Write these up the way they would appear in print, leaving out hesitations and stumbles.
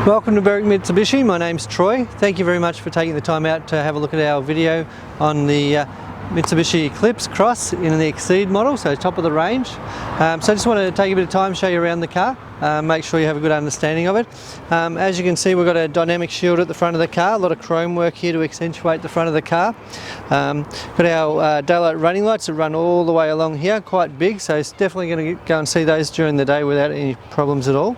Welcome to Berwick Mitsubishi. My name's Troy. Thank you very much for taking the time out to have a look at our video on the Mitsubishi Eclipse Cross in the Exceed model, so top of the range. So I just want to take a bit of time, show you around the car, make sure you have a good understanding of it. As you can see, we've got a dynamic shield at the front of the car, a lot of chrome work here to accentuate the front of the car. Got our daylight running lights that run all the way along here, quite big, so it's definitely going to go and see those during the day without any problems at all.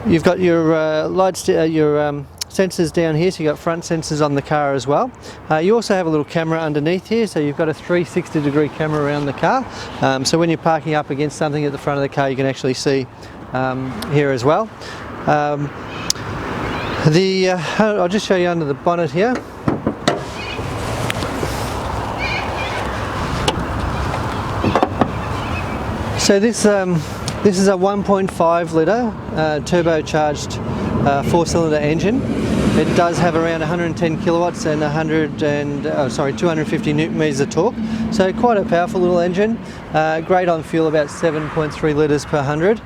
You've got your lights, sensors down here, so you've got front sensors on the car as well. You also have a little camera underneath here, so you've got a 360-degree camera around the car. So when you're parking up against something at the front of the car, you can actually see here as well. I'll just show you under the bonnet here. So this is a 1.5 litre turbocharged 4-cylinder engine. It does have around 110 kilowatts and 250 newton meters of torque. So quite a powerful little engine. Great on fuel, about 7.3 litres per 100.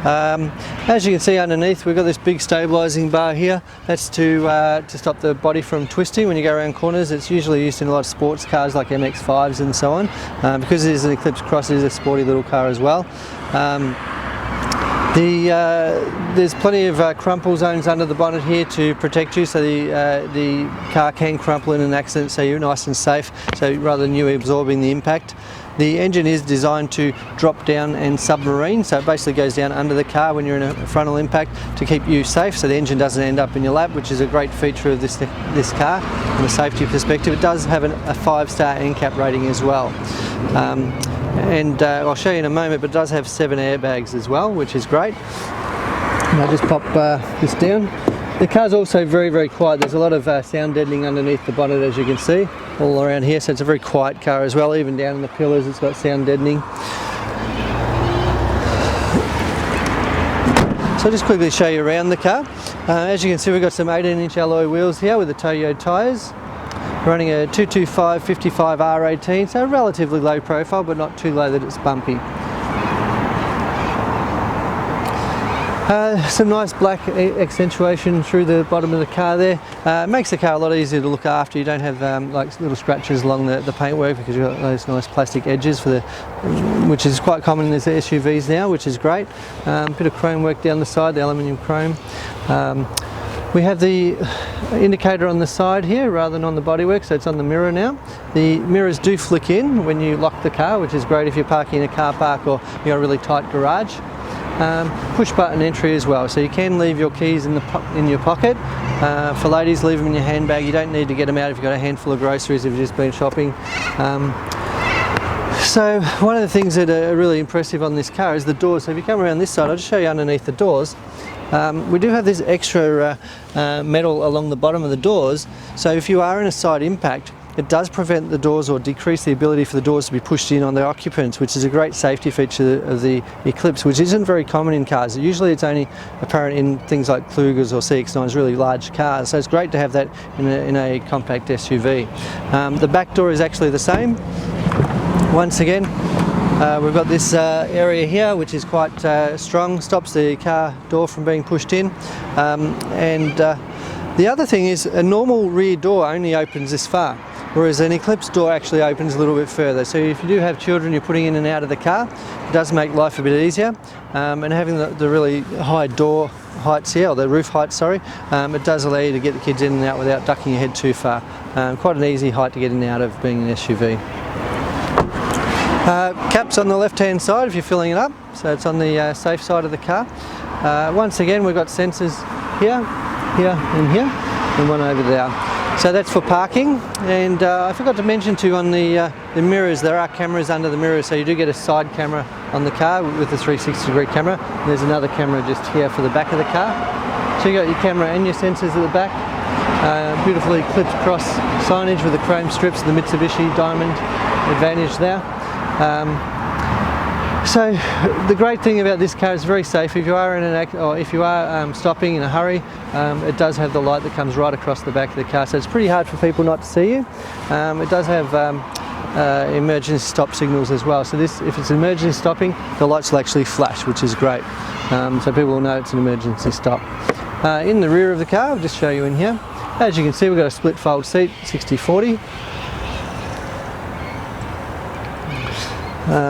As you can see underneath, we've got this big stabilising bar here. That's to stop the body from twisting when you go around corners. It's usually used in a lot of sports cars like MX-5s and so on. Because it is an Eclipse Cross, it is a sporty little car as well. There's plenty of crumple zones under the bonnet here to protect you, so the car can crumple in an accident, so you're nice and safe, so rather than you absorbing the impact. The engine is designed to drop down and submarine, so it basically goes down under the car when you're in a frontal impact to keep you safe, so the engine doesn't end up in your lap, which is a great feature of this car from a safety perspective. It does have a 5-star NCAP rating as well. I'll show you in a moment, but it does have 7 airbags as well, which is great. And I'll just pop this down. The car's also very, very quiet. There's a lot of sound deadening underneath the bonnet, as you can see, all around here. So it's a very quiet car as well. Even down in the pillars, it's got sound deadening. So I'll just quickly show you around the car. As you can see, we've got some 18-inch alloy wheels here with the Toyo tyres. Running a 225/55 R18, so relatively low profile, but not too low that it's bumpy. Some nice black accentuation through the bottom of the car there. Makes the car a lot easier to look after. You don't have like little scratches along the paintwork because you've got those nice plastic edges which is quite common in these SUVs now, which is great. Bit of chrome work down the side, the aluminium chrome. We have the indicator on the side here rather than on the bodywork, so it's on the mirror now. The mirrors do flick in when you lock the car, which is great if you're parking in a car park or you've got a really tight garage. Push button entry as well, so you can leave your keys in your pocket. For ladies, leave them in your handbag. You don't need to get them out if you've got a handful of groceries if you've just been shopping. So one of the things that are really impressive on this car is the doors. So if you come around this side, I'll just show you underneath the doors. We do have this extra metal along the bottom of the doors, so if you are in a side impact, it does prevent the doors or decrease the ability for the doors to be pushed in on the occupants, which is a great safety feature of the Eclipse, which isn't very common in cars. Usually it's only apparent in things like Klugers or CX-9s, really large cars, so it's great to have that in a compact SUV. The back door is actually the same. Once again, we've got this area here which is quite strong, stops the car door from being pushed in. The other thing is a normal rear door only opens this far, whereas an Eclipse door actually opens a little bit further. So if you do have children you're putting in and out of the car, it does make life a bit easier. And having the really high door heights here, or the roof height, sorry, it does allow you to get the kids in and out without ducking your head too far. Quite an easy height to get in and out of being an SUV. Caps on the left-hand side if you're filling it up, so it's on the safe side of the car. Once again, we've got sensors here, here and here, and one over there. So that's for parking. And I forgot to mention too, on the mirrors, there are cameras under the mirrors, so you do get a side camera on the car with the 360-degree camera. There's another camera just here for the back of the car. So you got your camera and your sensors at the back. Beautiful Eclipse Cross signage with the chrome strips, the Mitsubishi Diamond advantage there. So the great thing about this car is very safe. If you are stopping in a hurry, it does have the light that comes right across the back of the car, so it's pretty hard for people not to see you. It does have emergency stop signals as well. So this, if it's emergency stopping, the lights will actually flash, which is great. So people will know it's an emergency stop. In the rear of the car, I'll just show you in here. As you can see, we've got a split fold seat, 60/40.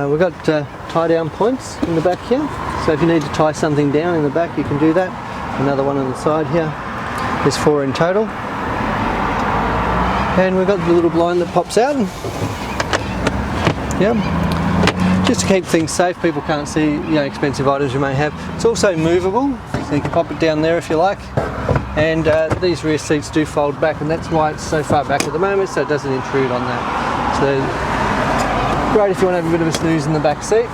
We've got tie down points in the back here, so if you need to tie something down in the back, you can do that. Another one on the side here. There's 4 in total. And we've got the little blind that pops out. Yeah. Just to keep things safe, people can't see, expensive items you may have. It's also movable, so you can pop it down there if you like. And these rear seats do fold back, and that's why it's so far back at the moment, so it doesn't intrude on that. So great if you want to have a bit of a snooze in the back seat.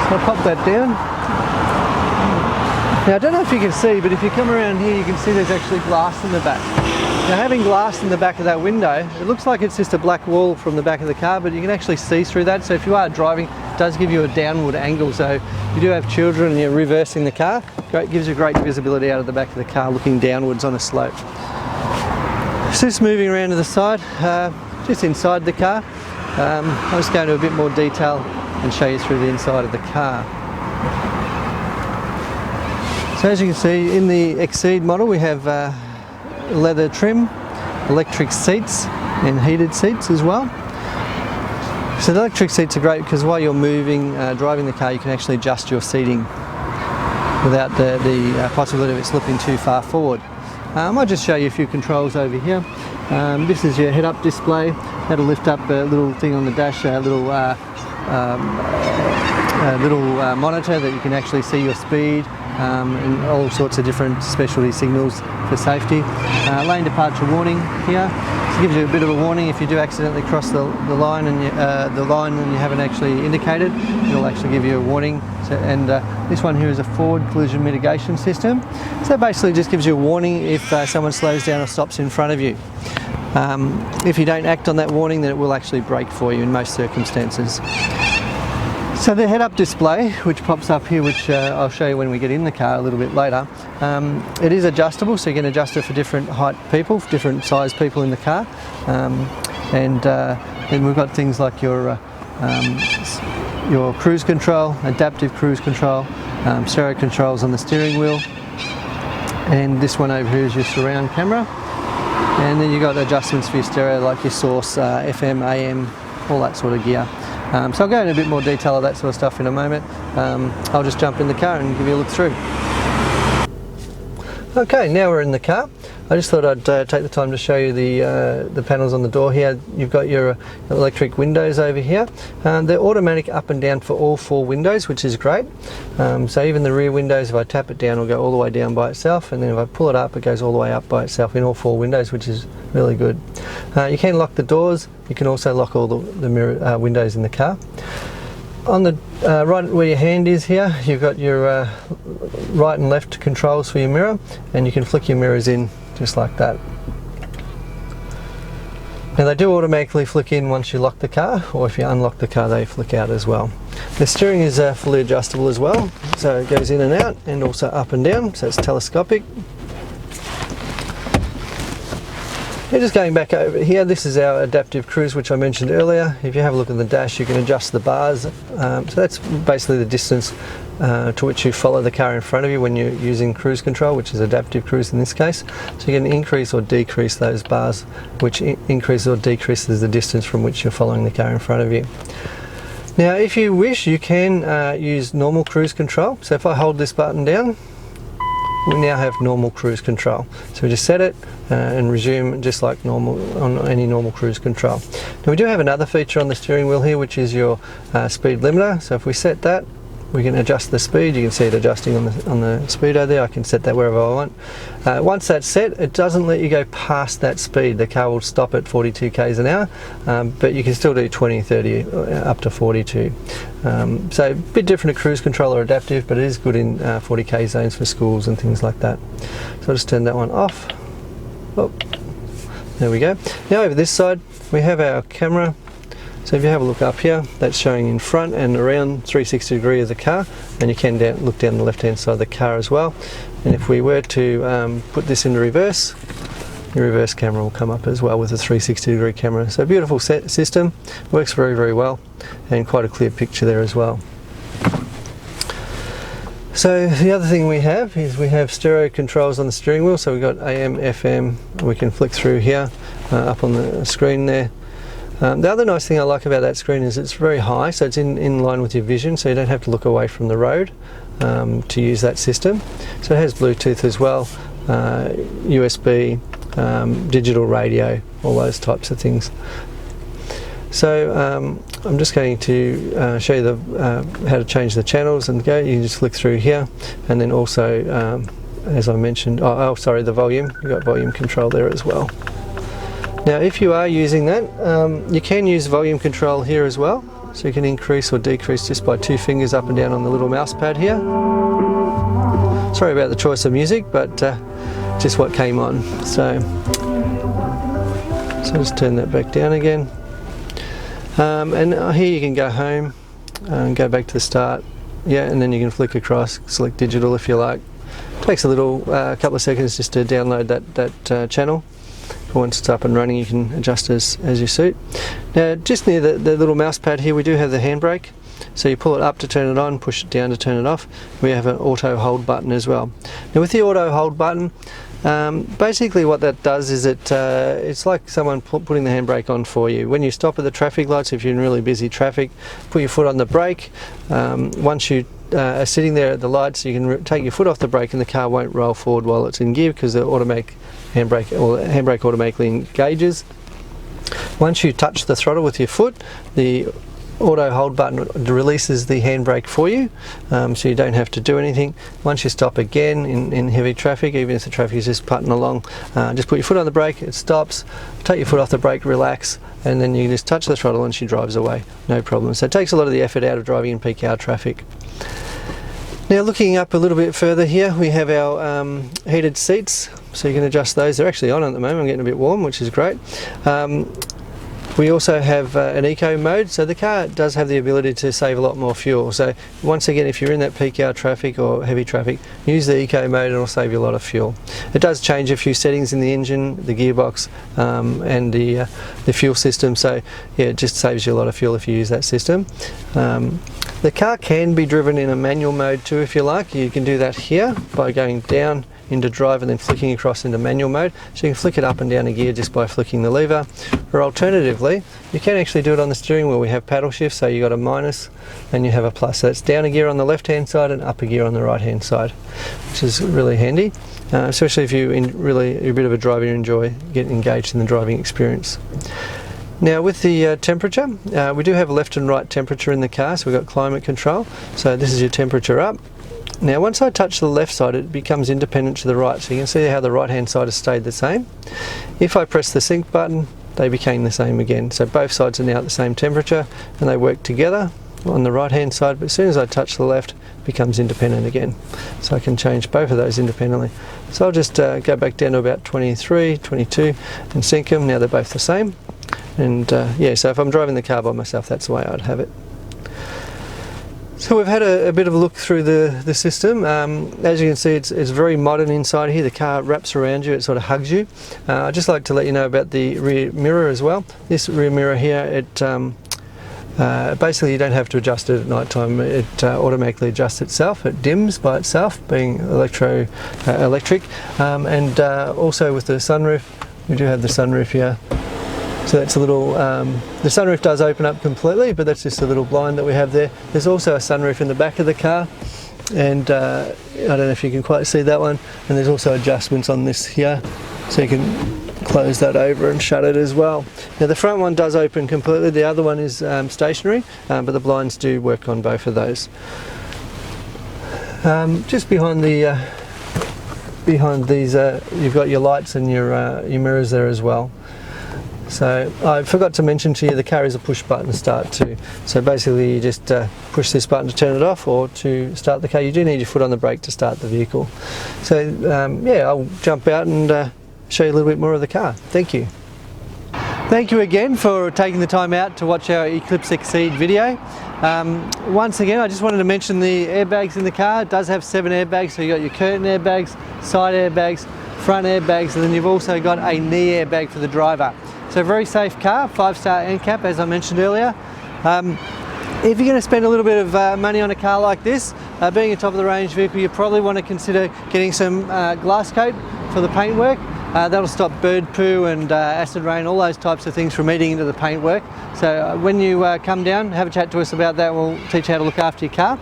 So I'll pop that down. Now I don't know if you can see, but if you come around here, you can see there's actually glass in the back. Now having glass in the back of that window, it looks like it's just a black wall from the back of the car, but you can actually see through that. So if you are driving, it does give you a downward angle. So if you do have children and you're reversing the car, it gives you great visibility out of the back of the car looking downwards on a slope. So just moving around to the side, just inside the car, I'll just go into a bit more detail and show you through the inside of the car. So as you can see, in the Exceed model we have leather trim, electric seats and heated seats as well. So the electric seats are great because while you're moving, driving the car, you can actually adjust your seating without the possibility of it slipping too far forward. I'll just show you a few controls over here. This is your head-up display. That'll lift up a little thing on the dash, a little monitor that you can actually see your speed and all sorts of different specialty signals for safety. Lane departure warning here. This gives you a bit of a warning if you do accidentally cross the line and you haven't actually indicated. It'll actually give you a warning. So, and this one here is a forward collision mitigation system. So that basically just gives you a warning if someone slows down or stops in front of you. If you don't act on that warning, then it will actually brake for you in most circumstances. So the head-up display, which pops up here, which I'll show you when we get in the car a little bit later, it is adjustable, so you can adjust it for different height people, for different size people in the car. Then we've got things like your cruise control, adaptive cruise control, stereo controls on the steering wheel, and this one over here is your surround camera. And then you've got adjustments for your stereo, like your source, FM, AM, all that sort of gear. So I'll go into a bit more detail of that sort of stuff in a moment. I'll just jump in the car and give you a look through. Okay, now we're in the car. I just thought I'd take the time to show you the panels on the door here. You've got your electric windows over here. They're automatic up and down for all 4 windows, which is great. So even the rear windows, if I tap it down, it'll go all the way down by itself, and then if I pull it up, it goes all the way up by itself in all 4 windows, which is really good. You can lock the doors. You can also lock all the mirror windows in the car. On the right where your hand is here, you've got your right and left controls for your mirror, and you can flick your mirrors in just like that. Now they do automatically flick in once you lock the car, or if you unlock the car they flick out as well. The steering is fully adjustable as well, so it goes in and out and also up and down, so it's telescopic. Yeah, just going back over here, this is our adaptive cruise, which I mentioned earlier. If you have a look at the dash, you can adjust the bars. So that's basically the distance to which you follow the car in front of you when you're using cruise control, which is adaptive cruise in this case. So you can increase or decrease those bars, which increases or decreases the distance from which you're following the car in front of you. Now, if you wish, you can use normal cruise control. So if I hold this button down, we now have normal cruise control. So we just set it and resume just like normal on any normal cruise control. Now we do have another feature on the steering wheel here, which is your speed limiter. So if we set that, we can adjust the speed. You can see it adjusting on the speedo there. I can set that wherever I want. Once that's set, it doesn't let you go past that speed. The car will stop at 42 k's an hour, but you can still do 20, 30, up to 42. So a bit different to cruise control or adaptive, but it is good in 40k zones for schools and things like that. So I'll just turn that one off. Oh, there we go. Now over this side, we have our camera. So if you have a look up here, that's showing in front and around 360 degrees of the car, and you can look down the left hand side of the car as well. And if we were to put this into reverse, your reverse camera will come up as well with a 360 degree camera. So beautiful system, works very, very well, and quite a clear picture there as well. So the other thing we have is we have stereo controls on the steering wheel, so we've got AM, FM, we can flick through here, up on the screen there. The other nice thing I like about that screen is it's very high, so it's in line with your vision, so you don't have to look away from the road to use that system. So it has Bluetooth as well, USB, digital radio, all those types of things. So I'm just going to show you how to change the channels and go. You can just flick through here, and then also, as I mentioned, sorry, the volume. You've got volume control there as well. Now, if you are using that, you can use volume control here as well. So you can increase or decrease just by 2 fingers up and down on the little mouse pad here. Sorry about the choice of music, but just what came on. So just turn that back down again. And here you can go home and go back to the start, yeah, and then you can flick across, select digital if you like. Takes a little couple of seconds just to download that channel. Once it's up and running, you can adjust as you suit. Now, just near the little mouse pad here, we do have the handbrake. So you pull it up to turn it on, push it down to turn it off. We have an auto hold button as well. Now, with the auto hold button, basically what that does is it's like someone putting the handbrake on for you. When you stop at the traffic lights, if you're in really busy traffic, put your foot on the brake. Once you are sitting there at the lights, you can take your foot off the brake and the car won't roll forward while it's in gear, because the automatic handbrake automatically engages. Once you touch the throttle with your foot, the auto hold button releases the handbrake for you, so you don't have to do anything. Once you stop again in heavy traffic, even if the traffic is just putting along, just put your foot on the brake, it stops, take your foot off the brake, relax, and then you can just touch the throttle and she drives away, no problem. So it takes a lot of the effort out of driving in peak hour traffic. Now, looking up a little bit further here, we have our heated seats, so you can adjust those. They're actually on at the moment. I'm getting a bit warm, which is great. We also have an eco mode, so the car does have the ability to save a lot more fuel. So once again, if you're in that peak hour traffic or heavy traffic, use the eco mode and it'll save you a lot of fuel. It does change a few settings in the engine, the gearbox, and the fuel system, so yeah, it just saves you a lot of fuel if you use that system. The car can be driven in a manual mode too if you like. You can do that here by going down into drive and then flicking across into manual mode, so you can flick it up and down a gear just by flicking the lever. Or alternatively, you can actually do it on the steering wheel. We have paddle shift, so you got a minus and you have a plus. So that's down a gear on the left hand side and up a gear on the right hand side, which is really handy, especially if you're a bit of a driver, you enjoy getting engaged in the driving experience. Now, with the temperature, we do have left and right temperature in the car, so we've got climate control. So this is your temperature up. Now, once I touch the left side, it becomes independent to the right, so you can see how the right hand side has stayed the same. If I press the sync button, they became the same again. So both sides are now at the same temperature and they work together on the right hand side, but as soon as I touch the left, it becomes independent again. So I can change both of those independently. So I'll just go back down to about 23, 22 and sync them. Now they're both the same. And yeah, so if I'm driving the car by myself, that's the way I'd have it. So we've had a bit of a look through the system. As you can see, it's very modern inside here. The car wraps around you, it sort of hugs you. I'd just like to let you know about the rear mirror as well. This rear mirror here, basically you don't have to adjust it at night time. It automatically adjusts itself. It dims by itself, being electric. And also with the sunroof, we do have the sunroof here. So that's a little, the sunroof does open up completely, but that's just a little blind that we have there. There's also a sunroof in the back of the car, and I don't know if you can quite see that one. And there's also adjustments on this here, so you can close that over and shut it as well. Now the front one does open completely, the other one is stationary, but the blinds do work on both of those. Just behind these, you've got your lights and your mirrors there as well. So I forgot to mention to you, the car is a push button start too. So basically you just push this button to turn it off or to start the car. You do need your foot on the brake to start the vehicle. So yeah, I'll jump out and show you a little bit more of the car. Thank you. Thank you again for taking the time out to watch our Eclipse Exceed video. Once again, I just wanted to mention the airbags in the car. It does have 7 airbags, so you got your curtain airbags, side airbags, front airbags, and then you've also got a knee airbag for the driver. So very safe car, 5-star NCAP as I mentioned earlier. If you're going to spend a little bit of money on a car like this, being a top of the range vehicle, you probably want to consider getting some glass coat for the paintwork. That'll stop bird poo and acid rain, all those types of things from eating into the paintwork. So when you come down, have a chat to us about that. We'll teach you how to look after your car.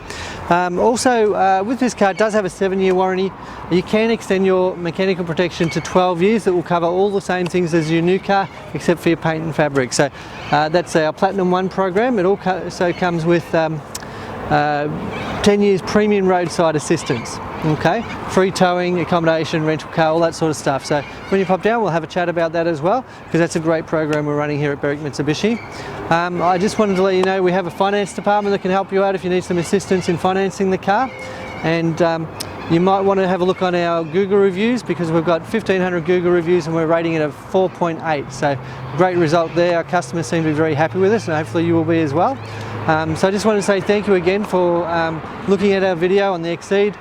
Also, with this car, it does have a 7-year warranty. You can extend your mechanical protection to 12 years. That will cover all the same things as your new car, except for your paint and fabric. So that's our Platinum 1 program. It also comes with 10 years premium roadside assistance. Okay, free towing, accommodation, rental car, all that sort of stuff. So when you pop down, we'll have a chat about that as well, because that's a great program we're running here at Berwick Mitsubishi. I just wanted to let you know we have a finance department that can help you out if you need some assistance in financing the car. And you might want to have a look on our Google reviews, because we've got 1,500 Google reviews and we're rating it a 4.8. So great result there. Our customers seem to be very happy with us, and hopefully you will be as well. So I just want to say thank you again for looking at our video on the Exceed.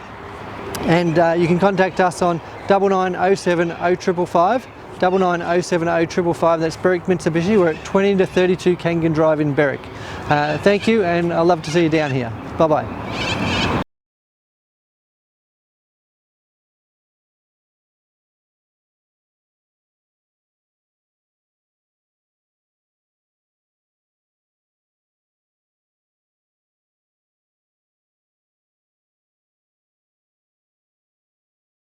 And you can contact us on 9907 0555, 9907 0555. That's Berwick Mitsubishi. We're at 20 to 32 Kangan Drive in Berwick. Thank you, and I'd love to see you down here. Bye bye.